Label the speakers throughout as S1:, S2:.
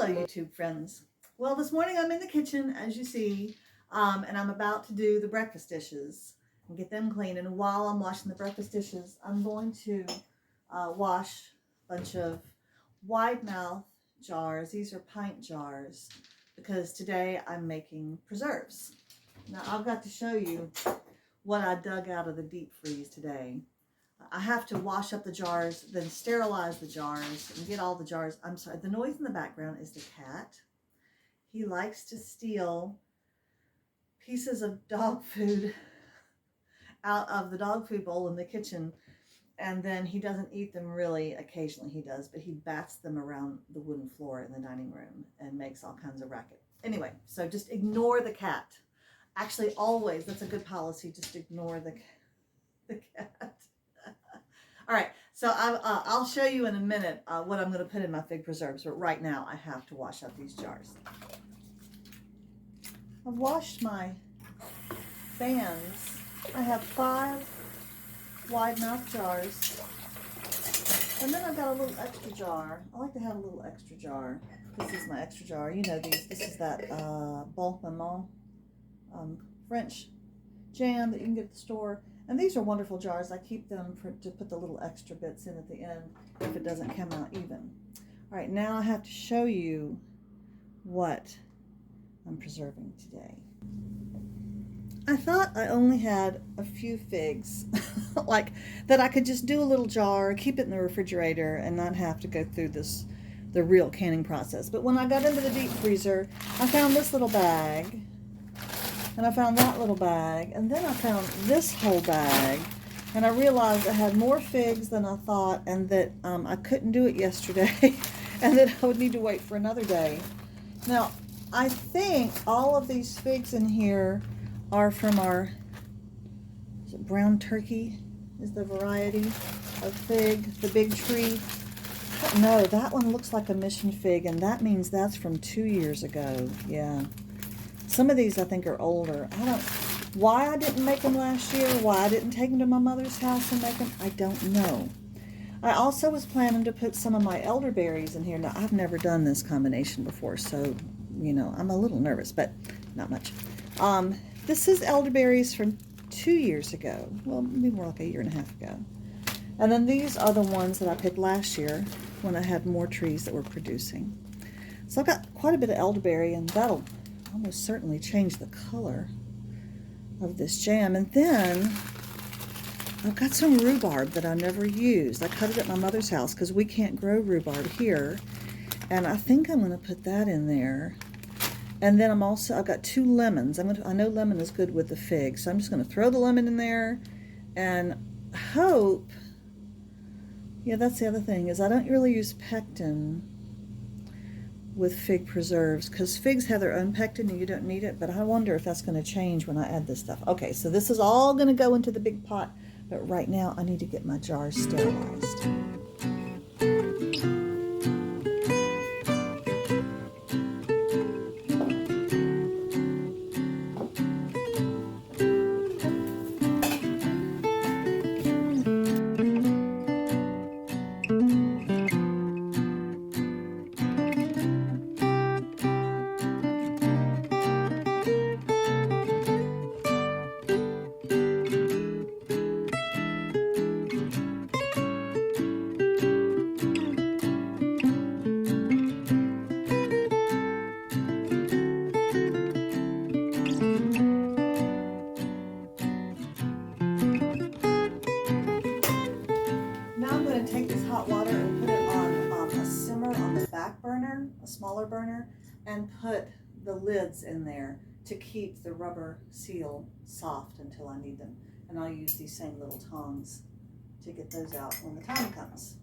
S1: Hello, YouTube friends. Well, this morning I'm in the kitchen, as you see, and I'm about to do the breakfast dishes and get them clean. And while I'm washing the breakfast dishes, I'm going to wash a bunch of wide mouth jars. These are pint jars because today I'm making preserves. Now, I've got to show you what I dug out of the deep freeze today. I have to wash up the jars, then sterilize the jars and get all the jars. I'm sorry, the noise in the background is the cat. He likes to steal pieces of dog food out of the dog food bowl in the kitchen, and then he doesn't eat them really. Occasionally he does, but he bats them around the wooden floor in the dining room and makes all kinds of racket. Anyway, so just ignore the cat. Actually, always, that's a good policy, just ignore the cat. All right, so I'll show you in a minute what I'm going to put in my fig preserves, but right now I have to wash up these jars. I've washed my fans. I have 5 wide mouth jars, and then I've got a little extra jar. I like to have a little extra jar. This is my extra jar. You know these. This is that Bon Maman French jam that you can get at the store. And these are wonderful jars. I keep them to put the little extra bits in at the end if it doesn't come out even. All right, now I have to show you what I'm preserving today. I thought I only had a few figs, like that I could just do a little jar, keep it in the refrigerator, and not have to go through the real canning process. But when I got into the deep freezer, I found this little bag. And I found that little bag, and then I found this whole bag, and I realized I had more figs than I thought, and that I couldn't do it yesterday, and that I would need to wait for another day. Now, I think all of these figs in here are from our brown turkey is the variety of fig, the big tree. No, that one looks like a mission fig, and that means that's from 2 years ago. Yeah. Some of these I think are older. I don't, why I didn't make them last year, why I didn't take them to my mother's house and make them, I don't know. I also was planning to put some of my elderberries in here. Now, I've never done this combination before, so, you know, I'm a little nervous, but not much. This is elderberries from 2 years ago. Well, maybe more like a year and a half ago. And then these are the ones that I picked last year when I had more trees that were producing. So I've got quite a bit of elderberry, and that'll almost certainly change the color of this jam. And then I've got some rhubarb that I never used. I cut it at my mother's house because we can't grow rhubarb here, and I think I'm going to put that in there. And then I've got 2 lemons. I know lemon is good with the fig, so I'm just going to throw the lemon in there and hope. Yeah, that's the other thing, is I don't really use pectin with fig preserves because figs have their own pectin and you don't need it, but I wonder if that's going to change when I add this stuff. Okay, so this is all going to go into the big pot, but right now I need to get my jars sterilized. Take this hot water and put it on a simmer on the back burner, a smaller burner, and put the lids in there to keep the rubber seal soft until I need them. And I'll use these same little tongs to get those out when the time comes.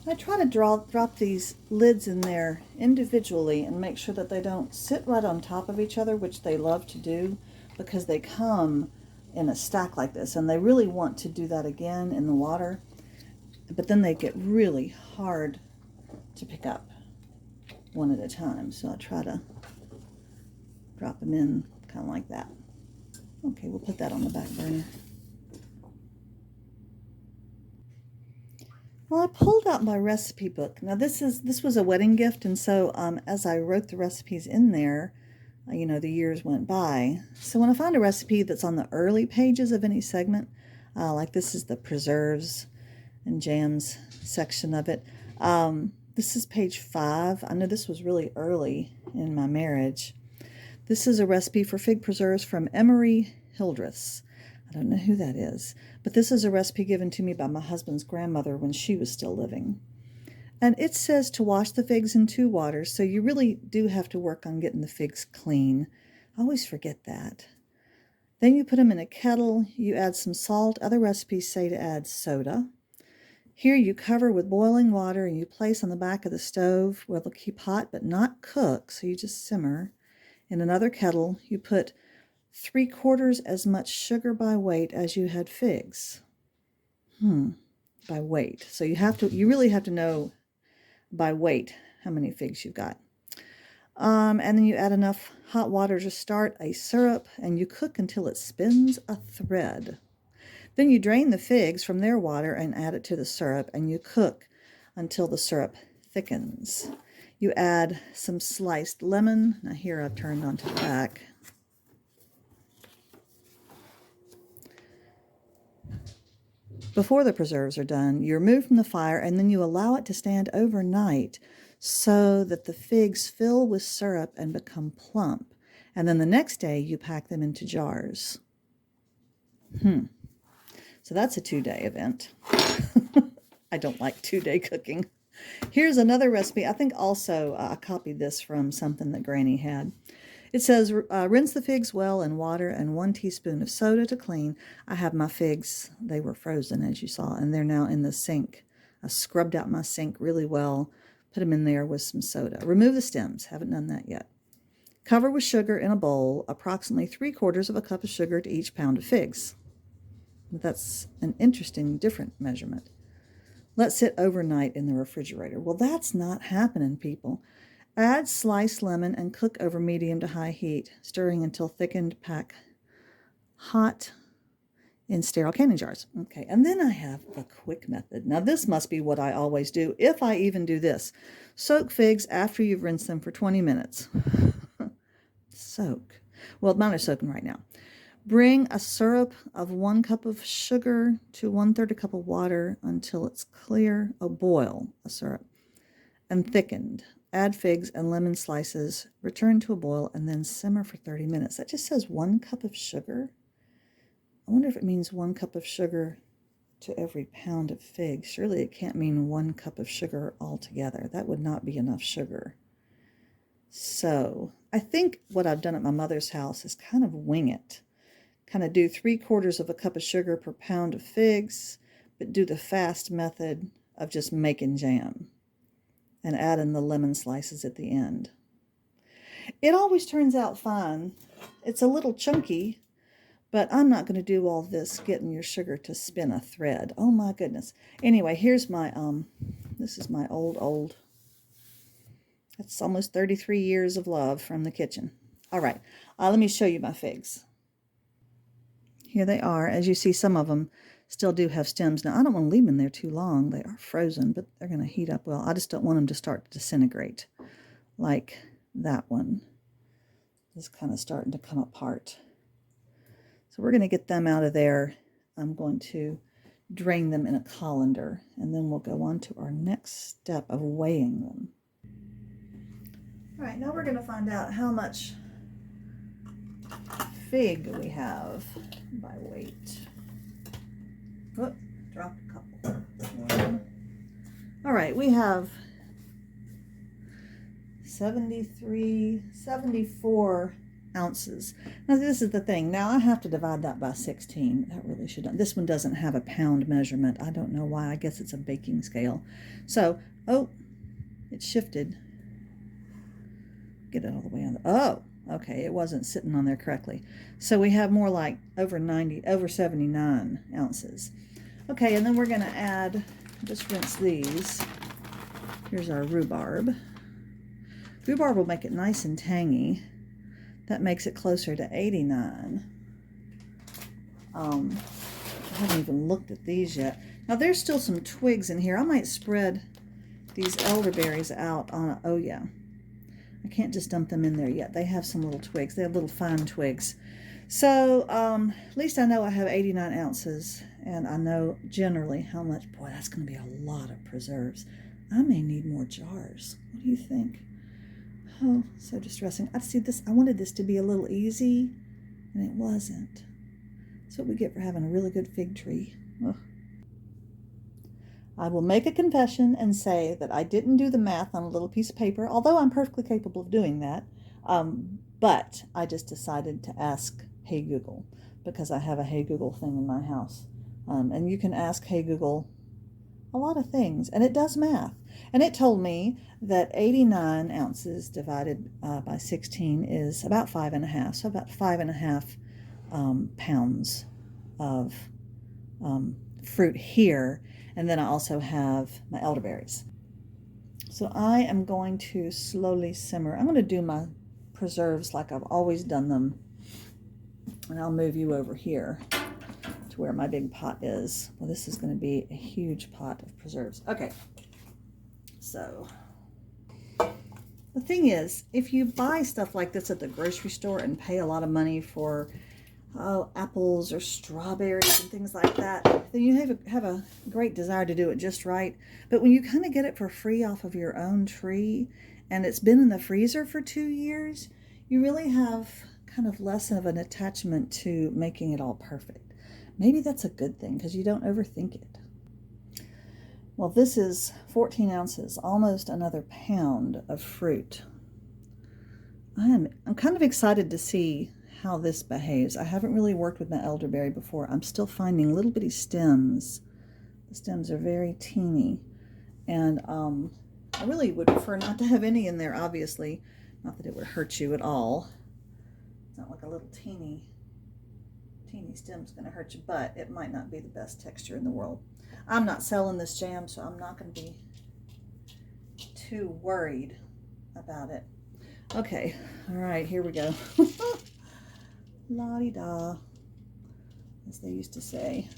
S1: I try to drop these lids in there individually and make sure that they don't sit right on top of each other, which they love to do because they come in a stack like this, and they really want to do that again in the water, but then they get really hard to pick up one at a time. So I try to drop them in kind of like that. Okay, we'll put that on the back burner. Well, I pulled out my recipe book. Now this was a wedding gift, and so as I wrote the recipes in there, you know, the years went by. So when I find a recipe that's on the early pages of any segment, like this is the preserves and jams section of it. This is page 5. I know this was really early in my marriage. This is a recipe for fig preserves from Emery Hildreth's. I don't know who that is, but this is a recipe given to me by my husband's grandmother when she was still living. And it says to wash the figs in 2 waters, so you really do have to work on getting the figs clean. I always forget that. Then you put them in a kettle, you add some salt. Other recipes say to add soda. Here you cover with boiling water and you place on the back of the stove where they'll keep hot but not cook, so you just simmer. In another kettle, you put 3/4 as much sugar by weight as you had figs. By weight. So you really have to know by weight how many figs you've got. And then you add enough hot water to start a syrup, and you cook until it spins a thread. Then you drain the figs from their water and add it to the syrup, and you cook until the syrup thickens. You add some sliced lemon. Now here I've turned onto the back. Before the preserves are done, you remove from the fire and then you allow it to stand overnight so that the figs fill with syrup and become plump. And then the next day you pack them into jars. So that's a 2-day event. I don't like 2-day cooking. Here's another recipe. I think also I copied this from something that Granny had. It says, rinse the figs well in water and 1 teaspoon of soda to clean. I have my figs. They were frozen, as you saw, and they're now in the sink. I scrubbed out my sink really well, put them in there with some soda. Remove the stems. Haven't done that yet. Cover with sugar in a bowl, approximately 3/4 cup of sugar to each pound of figs. That's an interesting, different measurement. Let sit overnight in the refrigerator. Well, that's not happening, people. Add sliced lemon and cook over medium to high heat, stirring until thickened. Pack hot in sterile canning jars. Okay, and then I have a quick method. Now, this must be what I always do, if I even do this. Soak figs after you've rinsed them for 20 minutes. Soak. Well, mine are soaking right now. Bring a syrup of 1 cup of sugar to 1/3 a cup of water until it's clear. Boil a syrup and thickened. Add figs and lemon slices, return to a boil, and then simmer for 30 minutes. That just says 1 cup of sugar. I wonder if it means 1 cup of sugar to every pound of figs. Surely it can't mean 1 cup of sugar altogether. That would not be enough sugar. So I think what I've done at my mother's house is kind of wing it. Kind of do 3/4 cup of sugar per pound of figs, but do the fast method of just making jam and add in the lemon slices at the end. It always turns out fine. It's a little chunky, but I'm not going to do all this getting your sugar to spin a thread. Oh my goodness. Anyway, here's my, this is my old, that's almost 33 years of love from the kitchen. All right, let me show you my figs. Here they are. As you see, some of them still do have stems. Now, I don't want to leave them in there too long. They are frozen, but they're going to heat up well. I just don't want them to start to disintegrate like that one is kind of starting to come apart. So we're going to get them out of there. I'm going to drain them in a colander, and then we'll go on to our next step of weighing them. All right, now we're going to find out how much fig we have by weight. Whoop, dropped a couple. All right, we have 74 ounces. Now this is the thing. Now I have to divide that by 16. That really should. This one doesn't have a pound measurement. I don't know why. I guess it's a baking scale. So, oh, it shifted. Get it all the way on. Oh, okay. It wasn't sitting on there correctly. So we have more like over 79 ounces. Okay, and then we're going to add, just rinse these. Here's our rhubarb. Rhubarb will make it nice and tangy. That makes it closer to 89. I haven't even looked at these yet. Now there's still some twigs in here. I might spread these elderberries out on a, oh yeah. I can't just dump them in there yet. They have some little twigs. They have little fine twigs. So at least I know I have 89 ounces, and I know generally how much. Boy, that's going to be a lot of preserves. I may need more jars. What do you think? Oh, so distressing. I see this. I wanted this to be a little easy, and it wasn't. That's what we get for having a really good fig tree. Ugh. I will make a confession and say that I didn't do the math on a little piece of paper, although I'm perfectly capable of doing that. But I just decided to ask Hey Google, because I have a Hey Google thing in my house. And you can ask Hey Google a lot of things, and it does math. And it told me that 89 ounces divided by 16 is about 5.5, so about 5.5 pounds of fruit here. And then I also have my elderberries. So I am going to slowly simmer. I'm going to do my preserves like I've always done them. And I'll move you over here to where my big pot is. Well, this is going to be a huge pot of preserves. Okay. So the thing is, if you buy stuff like this at the grocery store and pay a lot of money for apples or strawberries and things like that, then you have a great desire to do it just right. But when you kind of get it for free off of your own tree, and it's been in the freezer for 2 years, you really have kind of less of an attachment to making it all perfect. Maybe that's a good thing, because you don't overthink it. Well, this is 14 ounces, almost another pound of fruit. I'm kind of excited to see how this behaves. I haven't really worked with my elderberry before. I'm still finding little bitty stems. The stems are very teeny, and I really would prefer not to have any in there, obviously. Not that it would hurt you at all. It's not like a little teeny stem's going to hurt you, but it might not be the best texture in the world. I'm not selling this jam, so I'm not going to be too worried about it. Okay, all right, here we go. La-di-da, as they used to say.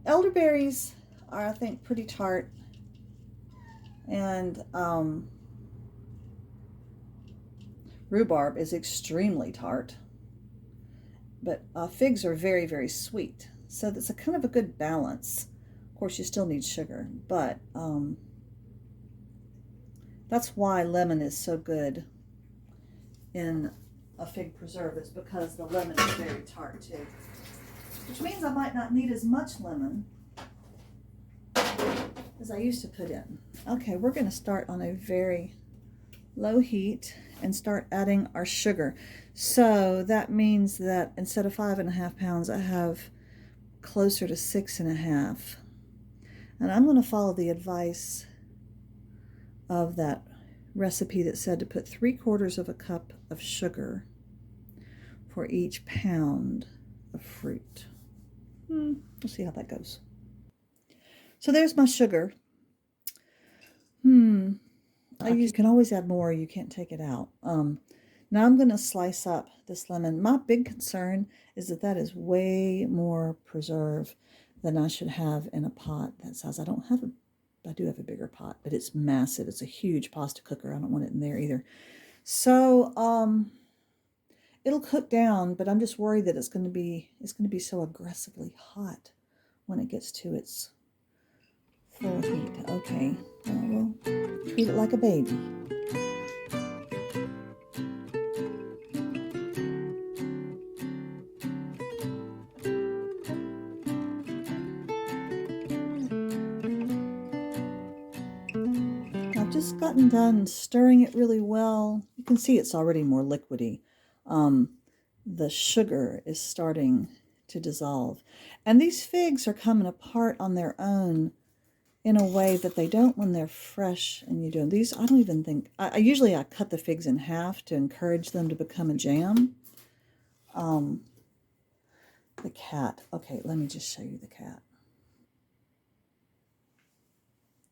S1: Elderberries are, I think, pretty tart, and rhubarb is extremely tart, but figs are very, very sweet, so that's a kind of a good balance. Of course, you still need sugar, but that's why lemon is so good in a fig preserve, is because the lemon is very tart too. Which means I might not need as much lemon as I used to put in. Okay, we're going to start on a very low heat and start adding our sugar. So that means that instead of 5.5 pounds, I have closer to 6.5. And I'm going to follow the advice of that recipe that said to put 3/4 of a cup of sugar for each pound of fruit. We'll see how that goes. So there's my sugar. You can always add more. You can't take it out. Now I'm going to slice up this lemon. My big concern is that that is way more preserve than I should have in a pot that size. I do have a bigger pot, but it's massive. It's a huge pasta cooker. I don't want it in there either. So it'll cook down, but I'm just worried that it's going to be so aggressively hot when it gets to its full heat. Okay, well, we'll treat it like a baby. I've just gotten done stirring it really well. You can see it's already more liquidy. The sugar is starting to dissolve. And these figs are coming apart on their own in a way that they don't when they're fresh and you do them. These, I don't even think, usually I cut the figs in half to encourage them to become a jam. The cat. Okay, let me just show you the cat.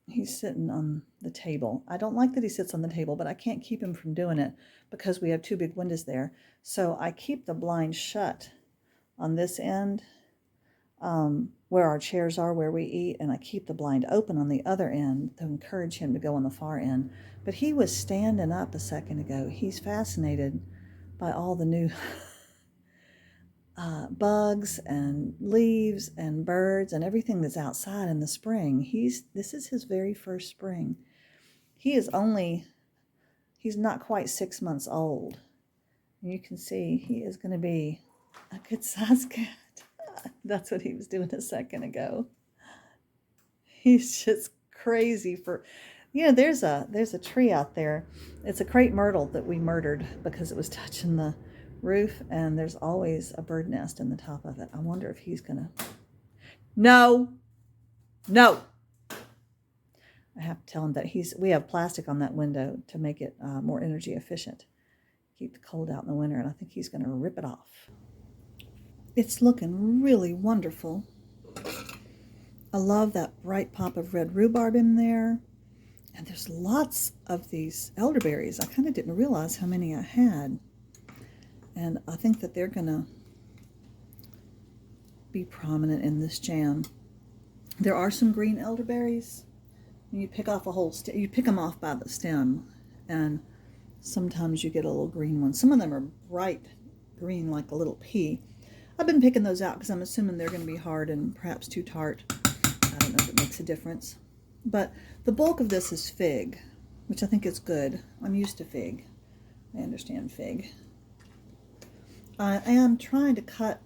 S1: He's sitting on the table. I don't like that he sits on the table, but I can't keep him from doing it because we have 2 big windows there. So I keep the blind shut on this end where our chairs are, where we eat, and I keep the blind open on the other end to encourage him to go on the far end. But he was standing up a second ago. He's fascinated by all the new bugs and leaves and birds and everything that's outside in the spring. This is his very first spring. He's not quite 6 months old. You can see he is going to be a good sized cat. That's what he was doing a second ago. He's just crazy for, there's a tree out there. It's a crepe myrtle that we murdered because it was touching the roof, and there's always a bird nest in the top of it. I wonder if he's gonna. No. I have to tell him that we have plastic on that window to make it more energy efficient. Keep the cold out in the winter, and I think he's gonna rip it off. It's looking really wonderful. I love that bright pop of red rhubarb in there. And there's lots of these elderberries. I kind of didn't realize how many I had. And I think that they're going to be prominent in this jam. There are some green elderberries. And you pick off a whole stem. You pick them off by the stem. And sometimes you get a little green one. Some of them are bright green like a little pea. I've been picking those out because I'm assuming they're going to be hard and perhaps too tart. I don't know if it makes a difference. But the bulk of this is fig, which I think is good. I'm used to fig. I understand fig. I am trying to cut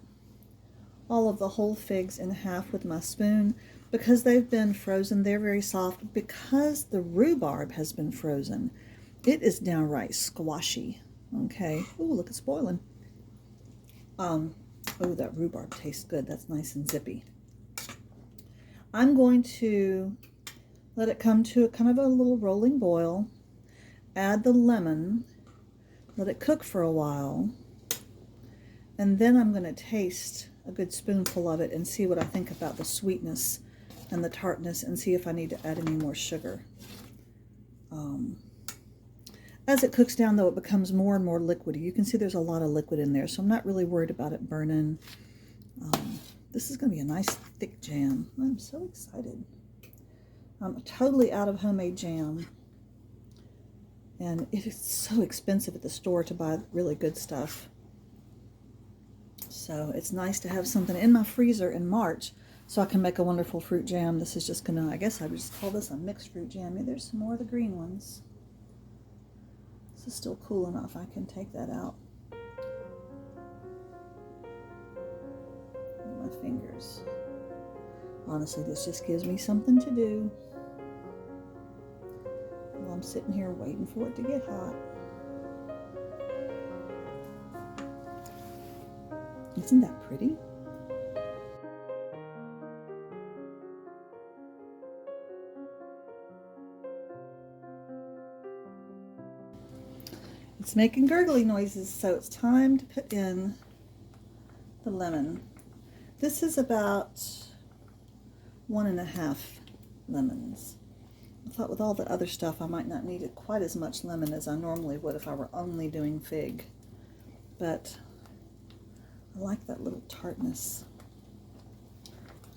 S1: all of the whole figs in half with my spoon because they've been frozen. They're very soft. Because the rhubarb has been frozen, it is downright squashy. Okay. Oh, look, it's boiling. Oh, that rhubarb tastes good. That's nice and zippy. I'm going to let it come to a kind of a little rolling boil. Add the lemon. Let it cook for a while. And then I'm going to taste a good spoonful of it and see what I think about the sweetness and the tartness and see if I need to add any more sugar. As it cooks down, though, it becomes more and more liquidy. You can see there's a lot of liquid in there, so I'm not really worried about it burning. This is going to be a nice thick jam. I'm so excited. I'm totally out of homemade jam. And it is so expensive at the store to buy really good stuff. So it's nice to have something in my freezer in March so I can make a wonderful fruit jam. This is just going to, I guess I would just call this a mixed fruit jam. Maybe there's some more of the green ones. This is still cool enough. I can take that out. My fingers. Honestly, this just gives me something to do while I'm sitting here waiting for it to get hot. Isn't that pretty? It's making gurgly noises, so it's time to put in the lemon. This is about 1.5 lemons. I thought with all the other stuff I might not need quite as much lemon as I normally would if I were only doing fig. But I like that little tartness.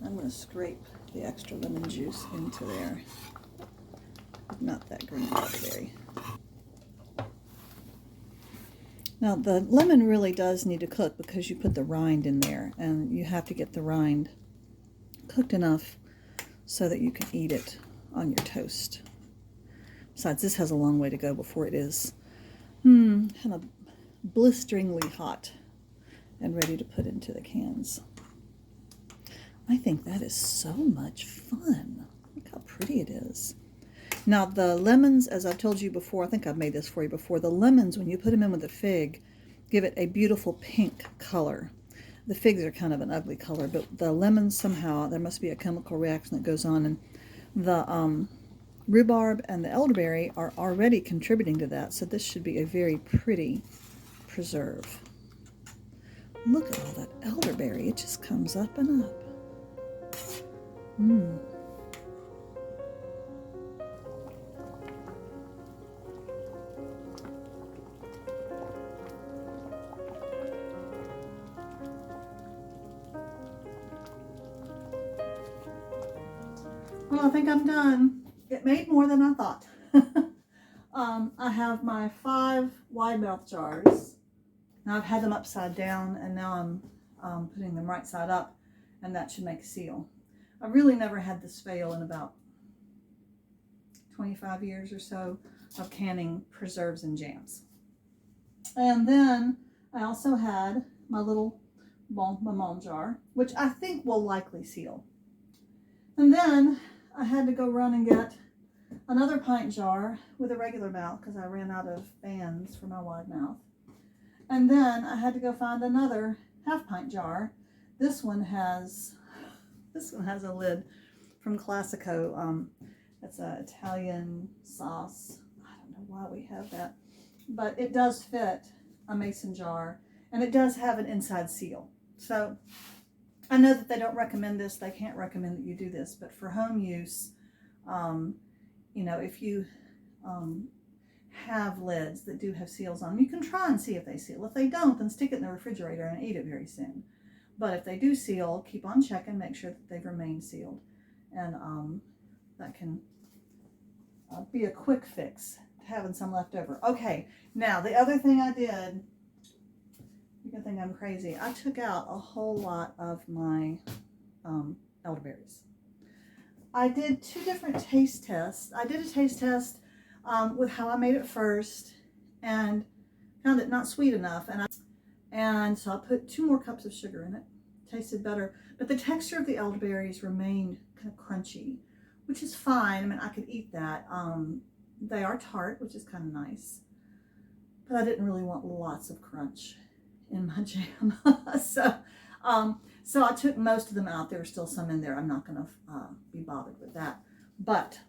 S1: I'm going to scrape the extra lemon juice into there. Not that green elderberry. Now the lemon really does need to cook because you put the rind in there, and you have to get the rind cooked enough so that you can eat it on your toast. Besides, this has a long way to go before it is kind of blisteringly hot and ready to put into the cans. I think that is so much fun. Look how pretty it is. Now the lemons, as I've told you before, I think I've made this for you before, the lemons, when you put them in with the fig, give it a beautiful pink color. The figs are kind of an ugly color, but the lemons somehow, there must be a chemical reaction that goes on, and the rhubarb and the elderberry are already contributing to that, so this should be a very pretty preserve. Look at all that elderberry. It just comes up and up. Well, I think I'm done. It made more than I thought. I have my 5 wide mouth jars. Now I've had them upside down, and now I'm putting them right side up, and that should make a seal. I really never had this fail in about 25 years or so of canning preserves and jams. And then I also had my little bon maman jar, which I think will likely seal. And then I had to go run and get another pint jar with a regular mouth because I ran out of fans for my wide mouth. And then I had to go find another half pint jar. This one has a lid from Classico. It's an Italian sauce. I don't know why we have that, but it does fit a mason jar, and it does have an inside seal. So I know that they don't recommend this. They can't recommend that you do this, but for home use, you know, if you have lids that do have seals on them, you can try and see if they seal. If they don't, then stick it in the refrigerator and eat it very soon. But if they do seal, keep on checking, make sure that they've remained sealed. And that can be a quick fix to having some left over. Okay, now the other thing I did, you can think I'm crazy, I took out a whole lot of my elderberries. I did 2 different taste tests. I did a taste test with how I made it first and found it not sweet enough, and so I put 2 more cups of sugar in it. Tasted better, but the texture of the elderberries remained kind of crunchy, which is fine. I mean, I could eat that. They are tart, which is kind of nice, but I didn't really want lots of crunch in my jam. So I took most of them out. There were still some in there. I'm not going to be bothered with that, but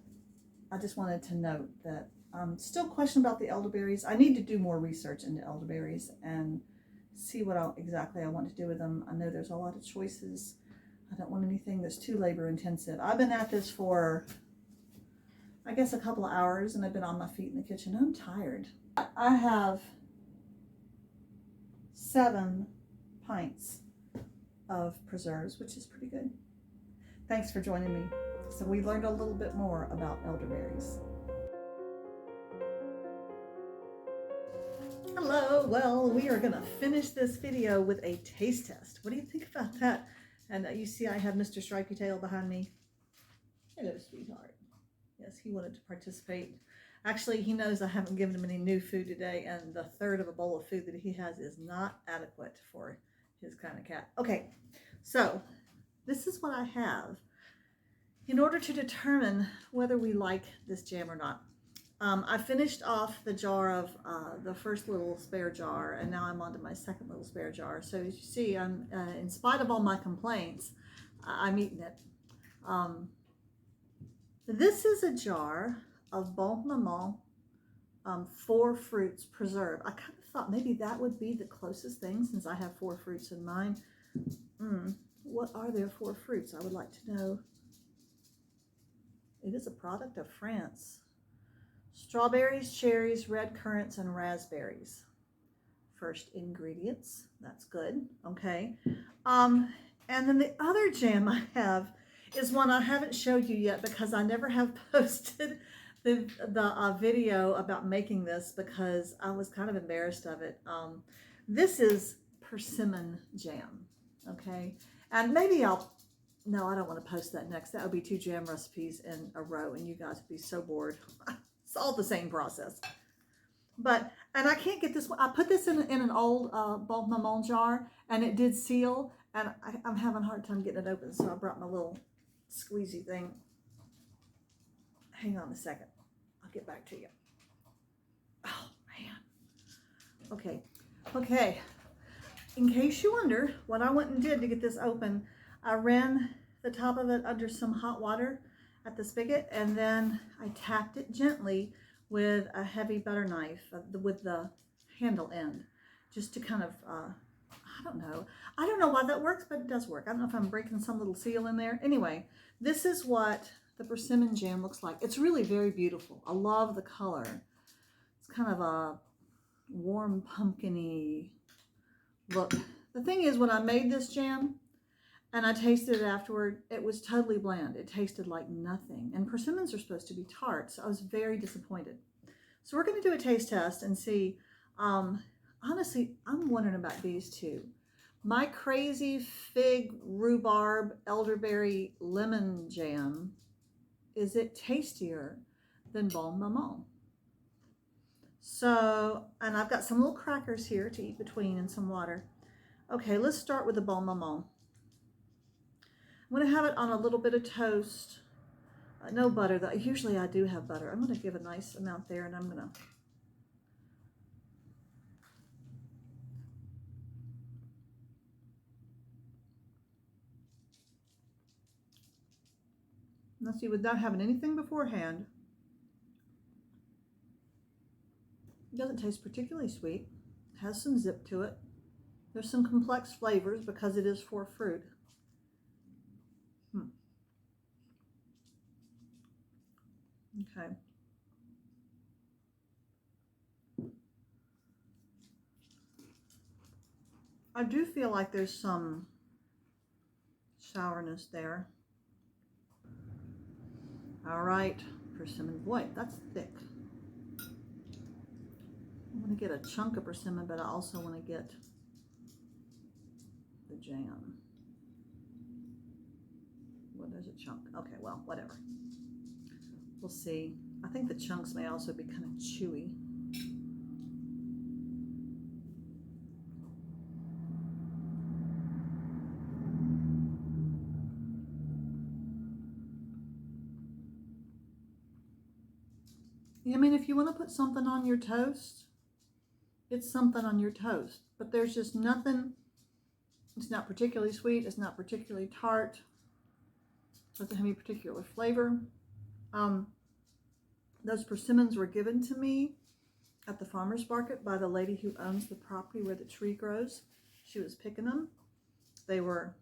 S1: I just wanted to note that I'm still questioning about the elderberries. I need to do more research into elderberries and see what exactly I want to do with them. I know there's a lot of choices. I don't want anything that's too labor intensive. I've been at this for, I guess, a couple of hours, and I've been on my feet in the kitchen. I'm tired. I have 7 pints of preserves, which is pretty good. Thanks for joining me. So we learned a little bit more about elderberries. Hello, well, we are going to finish this video with a taste test. What do you think about that? And you see I have Mr. Stripey Tail behind me. Hello, sweetheart. Yes, he wanted to participate. Actually, he knows I haven't given him any new food today, and the third of a bowl of food that he has is not adequate for his kind of cat. Okay, so this is what I have in order to determine whether we like this jam or not. I finished off the jar of the first little spare jar, and now I'm on to my second little spare jar. So as you see, I'm in spite of all my complaints, I'm eating it. This is a jar of Bon Maman 4 fruits preserve. I kind of thought maybe that would be the closest thing since I have 4 fruits in mine. What are their 4 fruits? I would like to know. It is a product of France. Strawberries, cherries, red currants, and raspberries. First ingredients. That's good. Okay. And then the other jam I have is one I haven't showed you yet because I never have posted the video about making this because I was kind of embarrassed of it. This is persimmon jam. Okay. And maybe no, I don't want to post that next. That would be 2 jam recipes in a row and you guys would be so bored. It's all the same process. And I can't get this one. I put this in an old Bon Maman jar and it did seal, and I'm having a hard time getting it open, so I brought my little squeezy thing. Hang on a second. I'll get back to you. Oh, man. Okay. In case you wonder what I went and did to get this open, I ran the top of it under some hot water at the spigot, and then I tapped it gently with a heavy butter knife with the handle end, just to kind of, I don't know why that works, but it does work. I don't know if I'm breaking some little seal in there. Anyway, this is what the persimmon jam looks like. It's really very beautiful. I love the color. It's kind of a warm pumpkin-y look. The thing is, when I made this jam, And I tasted it afterward. It was totally bland. It tasted like nothing. And persimmons are supposed to be tart, so I was very disappointed. So we're going to do a taste test and see. Honestly, I'm wondering about these two. My crazy fig, rhubarb, elderberry, lemon jam, is it tastier than bon maman? So, and I've got some little crackers here to eat between and some water. Okay, let's start with the bon maman. I'm going to have it on a little bit of toast. No butter, though. Usually I do have butter. I'm going to give a nice amount there, and I'm going to... Let's see, without having anything beforehand, it doesn't taste particularly sweet. It has some zip to it. There's some complex flavors because it is for fruit. Okay. I do feel like there's some sourness there. All right, persimmon. Boy, that's thick. I want to get a chunk of persimmon, but I also want to get the jam. Well, there's a chunk. Okay, well, whatever. We'll see. I think the chunks may also be kind of chewy. I mean, if you want to put something on your toast, it's something on your toast. But there's just nothing. It's not particularly sweet. It's not particularly tart. It doesn't have any particular flavor. Those persimmons were given to me at the farmer's market by the lady who owns the property where the tree grows. She was picking them. They were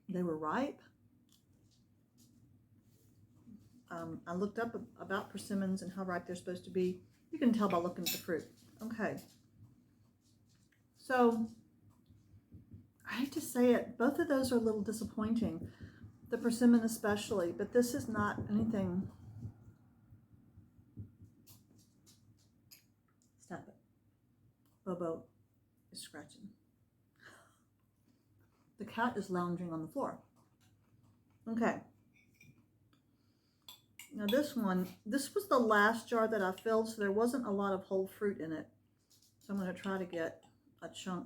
S1: ripe. I looked up about persimmons and how ripe they're supposed to be. You can tell by looking at the fruit. Okay. So, I hate to say it, both of those are a little disappointing. The persimmon especially, but this is not anything. Stop it. Bobo is scratching. The cat is lounging on the floor. Okay. Now this was the last jar that I filled, so there wasn't a lot of whole fruit in it. So I'm going to try to get a chunk.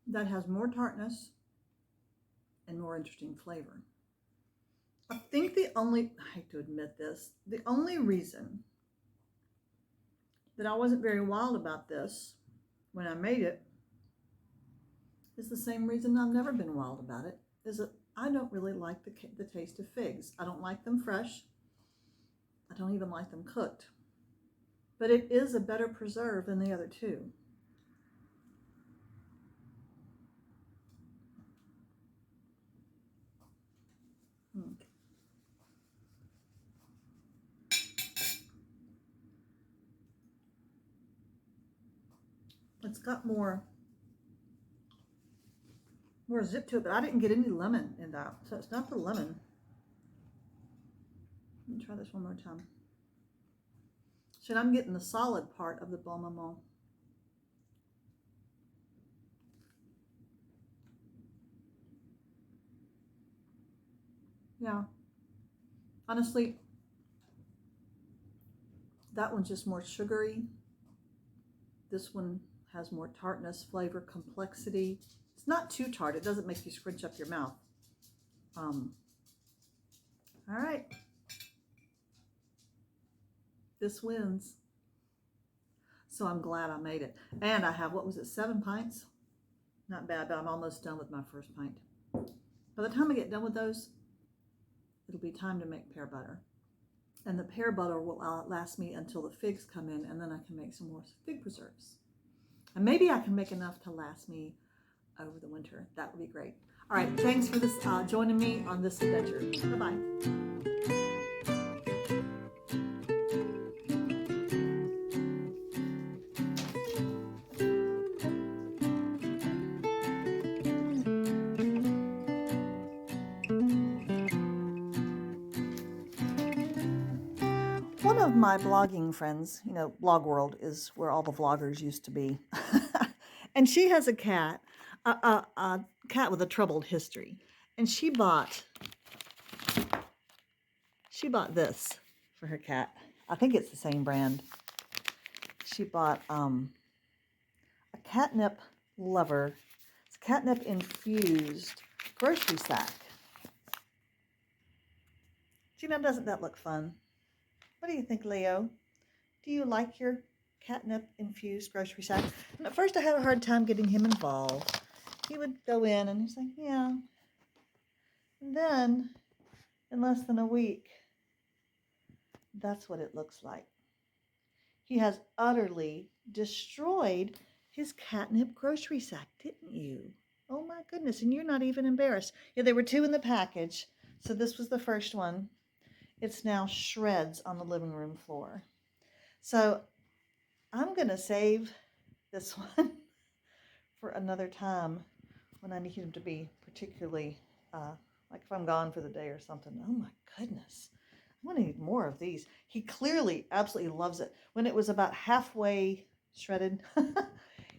S1: That has more tartness and more interesting flavor. I think I hate to admit this, the only reason that I wasn't very wild about this when I made it is the same reason I've never been wild about it, is that I don't really like the taste of figs. I don't like them fresh. I don't even like them cooked. But it is a better preserve than the other two. It's got more zip to it, but I didn't get any lemon in that, so it's not the lemon. Let me try this one more time. So I'm getting the solid part of the bon maman. Yeah. Honestly, that one's just more sugary. This one has more tartness, flavor, complexity. It's not too tart. It doesn't make you scrunch up your mouth. All right. This wins. So I'm glad I made it. And I have, 7 pints? Not bad, but I'm almost done with my first pint. By the time I get done with those, it'll be time to make pear butter. And the pear butter will last me until the figs come in, and then I can make some more fig preserves. And maybe I can make enough to last me over the winter. That would be great. All right, thanks for this joining me on this adventure. Bye-bye. One of my blogging friends, you know, Blog World is where all the vloggers used to be. And she has a cat, a cat with a troubled history. And she bought this for her cat. I think it's the same brand. She bought a catnip lover. It's catnip infused grocery sack. Gina, doesn't that look fun? What do you think, Leo? Do you like your catnip infused grocery sack? And at first I had a hard time getting him involved. He would go in and he's like, yeah. And then in less than a week, that's what it looks like. He has utterly destroyed his catnip grocery sack, didn't you? Oh my goodness, and you're not even embarrassed. Yeah, there were 2 in the package, so this was the first one. It's now shreds on the living room floor. So I'm going to save this one for another time when I need him to be particularly, like if I'm gone for the day or something. Oh my goodness. I'm going to need more of these. He clearly absolutely loves it. When it was about halfway shredded,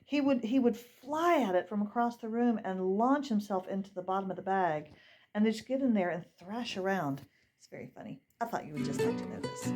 S1: he would fly at it from across the room and launch himself into the bottom of the bag and just get in there and thrash around. It's very funny. I thought you would just like to know this.